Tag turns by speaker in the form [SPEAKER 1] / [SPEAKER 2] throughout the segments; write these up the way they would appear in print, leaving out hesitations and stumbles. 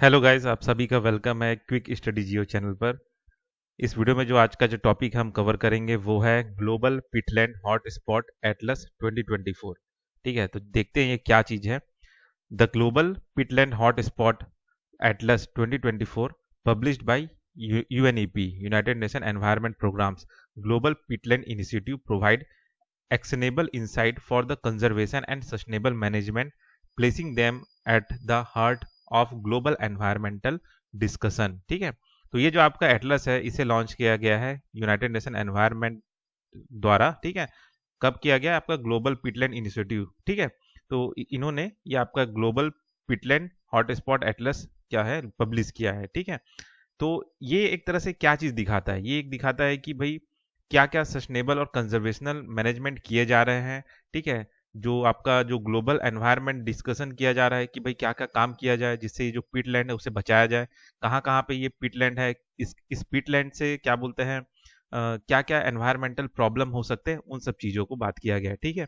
[SPEAKER 1] Hello guys, आप सभी का वेलकम है क्विक स्टडी जियो चैनल पर। इस वीडियो में जो आज का जो टॉपिक हम कवर करेंगे वो है global peatland hot spot atlas 2024। ठीक है, तो देखते हैं ये क्या चीज़ है। The global peatland hot spot atlas 2024 published by UNEP United Nation Environment Programmes Global Peatland Initiative provide actionable insight for the conservation and sustainable management, placing them at the heart of global environmental discussion। ठीक है, तो ये जो आपका Atlas है इसे launch किया गया है यूनाइटेड नेशन एनवायरनमेंट द्वारा। ठीक है, कब किया गया? आपका ग्लोबल पिटलैंड इनिशिएटिव। ठीक है, तो इन्होंने ये आपका ग्लोबल पिटलैंड हॉटस्पॉट एटलस क्या है पब्लिश किया है। ठीक है, तो ये एक तरह से क्या चीज़ दिखाता है? ये एक दिखाता है कि भाई क्या क्या सस्टेनेबल और कंजर्वेशनल मैनेजमेंट किए जा रहे हैं। ठीक है, जो आपका जो ग्लोबल एनवायरनमेंट डिस्कशन किया जा रहा है कि भाई क्या क्या काम किया जाए जिससे ये जो पिटलैंड है उसे बचाया जाए। कहाँ कहाँ पे ये पिटलैंड है, इस पिटलैंड से क्या बोलते हैं, क्या क्या एनवायरमेंटल प्रॉब्लम हो सकते हैं, उन सब चीज़ों को बात किया गया है। ठीक है,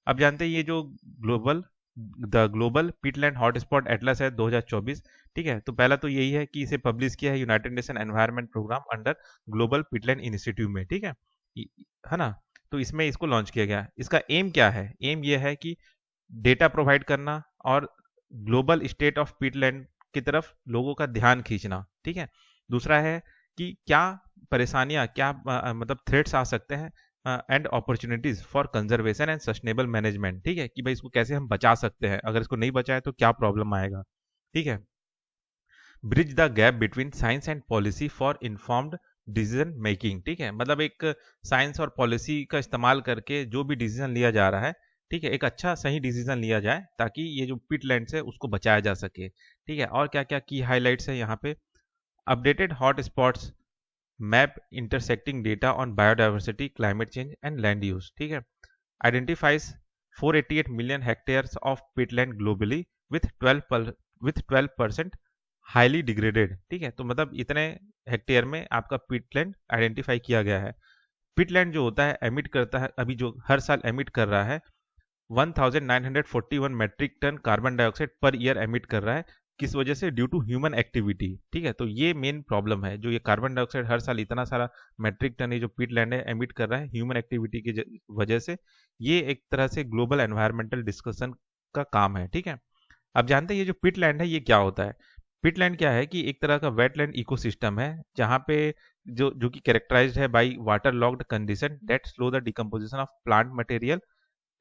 [SPEAKER 1] अब जानते हैं ये जो global the global peatland hotspot atlas है 2024। ठीक है, तो पहला तो यही है कि इसे पब्लिश किया है United Nation Environment Programme under Global Peatland Initiative में। ठीक है, है ना। तो इसमें इसको लॉन्च किया गया। इसका एम क्या है? एम ये है कि डेटा प्रोवाइड करना और ग्लोबल स्टेट ऑफ पिटलैंड की तरफ लोगों का ध्यान खींचना। ठीक है, दूसरा है कि क्या परेशानियां, क्या मतलब थ्रेट्स आ सकते हैं and opportunities for conservation and sustainable management. ठीक है, कि भाई इसको कैसे हम बचा सकते हैं, अगर इसको नहीं बचाए तो क्या प्रॉब्लम आएगा। ठीक है, bridge the gap between science and policy for informed decision making. ठीक है, मतलब एक साइंस और पॉलिसी का इस्तेमाल करके जो भी डिसीजन लिया जा रहा है, ठीक है, एक अच्छा सही डिसीजन लिया जाए ताकि ये जो पिटलैंड्स है उसको बचाया जा सके। ठीक है, और क्या क्या की हाईलाइट्स है यहाँ पे? Updated hot spots map intersecting data on biodiversity climate change and land use. ठीक है, identifies 488 million hectares of peatland globally with 12% highly degraded. ठीक है, तो मतलब इतने हेक्टेयर में आपका पिटलैंड आइडेंटिफाई किया गया है। पिटलैंड जो होता है एमिट करता है, अभी जो हर साल एमिट कर रहा है 1941 metric ton carbon dioxide per year emit कर रहा है। किस वजह से? Due to human activity. ठीक है, तो ये मेन प्रॉब्लम है, जो ये कार्बन डाइऑक्साइड हर साल इतना सारा मेट्रिक टन ये जो पिटलैंड है एमिट कर रहा है ह्यूमन एक्टिविटी की वजह से। ये एक तरह से ग्लोबल एनवायरमेंटल डिस्कशन का काम है। ठीक है, अब जानते हैं ये जो पिटलैंड है ये क्या होता है। पिटलैंड क्या है कि एक तरह का वेटलैंड इकोसिस्टम है जहाँ पे जो जो कि कैरेक्टराइज्ड है by waterlogged condition that slow the decomposition of plant material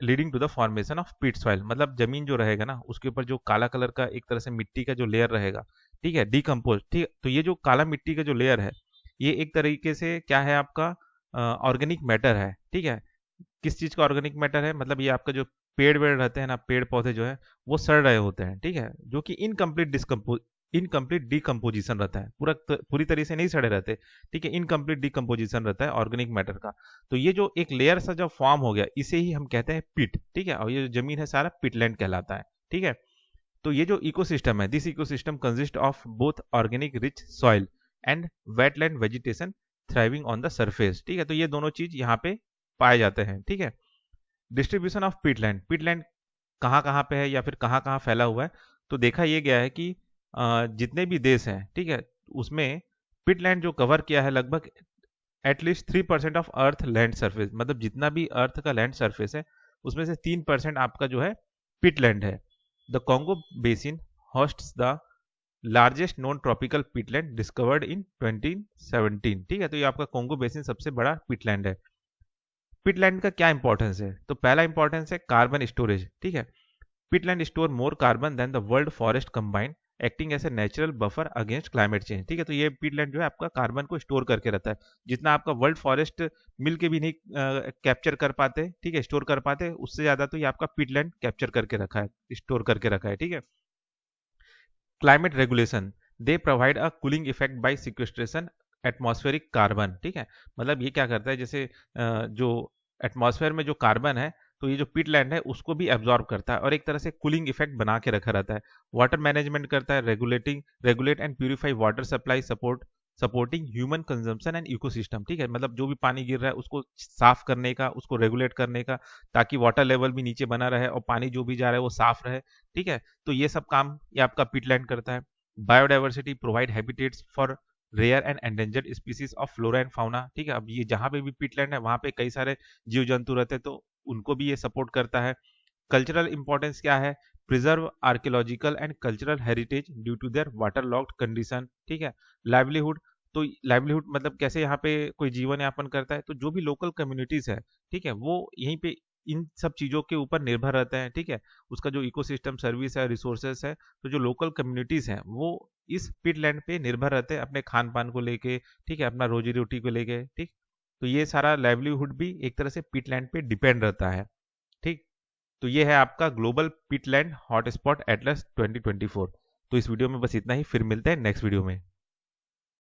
[SPEAKER 1] leading to the formation of peat soil. मतलब जमीन जो रहेगा ना उसके ऊपर जो काला कलर का एक तरह से मिट्टी का जो लेयर रहेगा, ठीक है, डिकम्पोज। ठीक है, तो ये जो काला मिट्टी का जो लेयर है ये एक तरीके से क्या है, आपका ऑर्गेनिक मैटर है। ठीक है, किस चीज का ऑर्गेनिक मैटर है? मतलब ये आपका जो पेड़ वेड़ रहते हैं ना, पेड़ पौधे जो है वो सड़ रहे होते हैं। ठीक है, जो कि इनकम्प्लीट डिकम्पोजिशन रहता है, पूरी तरह से नहीं सड़े रहते। ठीक है, इनकम्प्लीट डिकम्पोजिशन रहता है ऑर्गेनिक मैटर का। तो ये जो एक लेयर सा जब फॉर्म हो गया इसे ही हम कहते हैं पिट। ठीक है, और ये जो जमीन है सारा पिटलैंड कहलाता है। ठीक है, तो ये जो इकोसिस्टम है, this ecosystem consist of both organic rich soil and wetland vegetation thriving on the surface. ठीक है, तो ये दोनों चीज यहाँ पे पाए जाते हैं। ठीक है, डिस्ट्रीब्यूशन ऑफ पिटलैंड, पिटलैंड कहाँ कहाँ पे है या फिर कहाँ कहाँ फैला हुआ है? तो देखा ये गया है कि जितने भी देश हैं, ठीक है, उसमें पिटलैंड जो कवर किया है लगभग at least 3% of earth land surface. मतलब जितना भी अर्थ का लैंड सरफेस है उसमें से 3% आपका जो है पिटलैंड है। The Congo basin hosts the largest non tropical peatland discovered in 2017। ठीक है, तो ये आपका कॉन्गो बेसिन सबसे बड़ा पिटलैंड है। पिटलैंड का क्या इंपॉर्टेंस है? तो पहला इंपॉर्टेंस है कार्बन स्टोरेज। ठीक है, peatland store more carbon than the world forest combined acting as a natural buffer against climate change. ठीक है, तो ये पिटलैंड जो है आपका कार्बन को स्टोर करके रहता है, जितना आपका वर्ल्ड फॉरेस्ट मिल के भी नहीं कैप्चर कर पाते, ठीक है, स्टोर कर पाते, उससे ज्यादा तो ये आपका पिटलैंड कैप्चर करके रखा है, स्टोर करके रखा है। ठीक है, climate regulation, they provide a cooling effect bye sequestration atmospheric carbon. ठीक है, मतलब ये क्या करता है, जैसे जो एटमॉस्फेयर में जो कार्बन है तो ये जो पिटलैंड है उसको भी एब्जॉर्ब करता है और एक तरह से कूलिंग इफेक्ट बना के रखा रहता है। वाटर मैनेजमेंट करता है, regulate and purify water supply, supporting human consumption and ecosystem. ठीक है, मतलब जो भी पानी गिर रहा है उसको साफ करने का, उसको रेगुलेट करने का, ताकि वाटर लेवल भी नीचे बना रहे और पानी जो भी जा रहा है वो साफ रहे। ठीक है, तो ये सब काम ये आपका पिटलैंड करता है। Biodiversity provide habitats for rare and endangered species of flora and fauna. ठीक है, अब ये जहाँ पे भी पीटलैंड है वहाँ पे कई सारे जीव जंतु रहते हैं, तो उनको भी ये सपोर्ट करता है। कल्चरल इंपॉर्टेंस क्या है? Preserve archaeological and cultural heritage due to their waterlogged condition. ठीक है, लाइवलीहुड, तो लाइवलीहुड मतलब कैसे यहाँ पे कोई जीवन यापन करता है, तो जो भी लोकल कम्युनिटीज है, ठीक है, वो यहीं पे इन सब चीज़ों के ऊपर निर्भर रहते हैं। ठीक है, उसका जो इकोसिस्टम सर्विस है, रिसोर्सेस है, तो जो लोकल कम्युनिटीज हैं वो इस पिटलैंड पे निर्भर रहते हैं अपने खान पान को लेके, ठीक है, अपना रोजी रोटी को लेके। ठीक, तो ये सारा लाइवलीहुड भी एक तरह से पिटलैंड पे डिपेंड रहता है। ठीक, तो ये है आपका ग्लोबल पिटलैंड हॉटस्पॉट एटलस 2024। तो इस वीडियो में बस इतना ही, फिर मिलते हैं नेक्स्ट वीडियो में।